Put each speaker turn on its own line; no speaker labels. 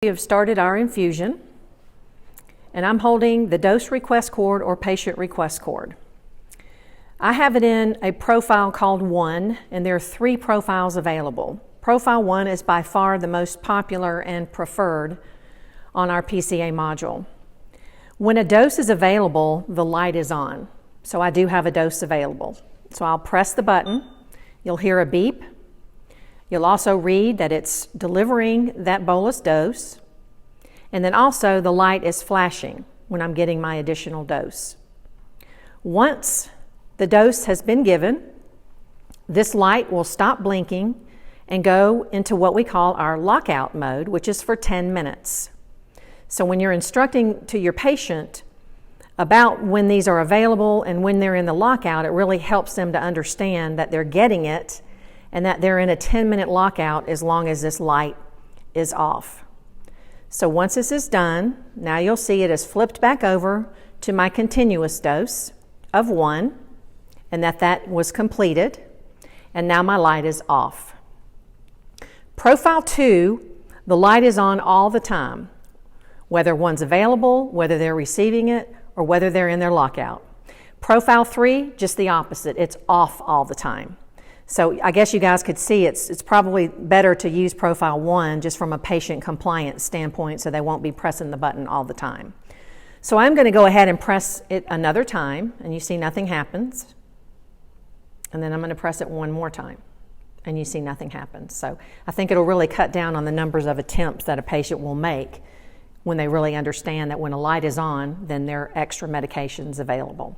We have started our infusion, and I'm holding the dose request cord or patient request cord. I have it in a profile called 1, and there are 3 profiles available. Profile 1 is by far the most popular and preferred on our PCA module. When a dose is available, the light is on. So I do have a dose available. So I'll press the button. You'll hear a beep. You'll also read that it's delivering that bolus dose. And then also the light is flashing when I'm getting my additional dose. Once the dose has been given, this light will stop blinking and go into what we call our lockout mode, which is for 10 minutes. So when you're instructing to your patient about when these are available and when they're in the lockout, it really helps them to understand that they're getting it and that they're in a 10-minute lockout as long as this light is off. So once this is done, now you'll see it is flipped back over to my continuous dose of 1, and that was completed, and now my light is off. Profile 2, the light is on all the time, whether one's available, whether they're receiving it, or whether they're in their lockout. Profile 3, just the opposite, it's off all the time. So I guess you guys could see it's probably better to use profile 1 just from a patient compliance standpoint so they won't be pressing the button all the time. So I'm going to go ahead and press it another time, and you see nothing happens. And then I'm going to press it one more time, and you see nothing happens. So I think it'll really cut down on the numbers of attempts that a patient will make when they really understand that when a light is on, then there are extra medications available.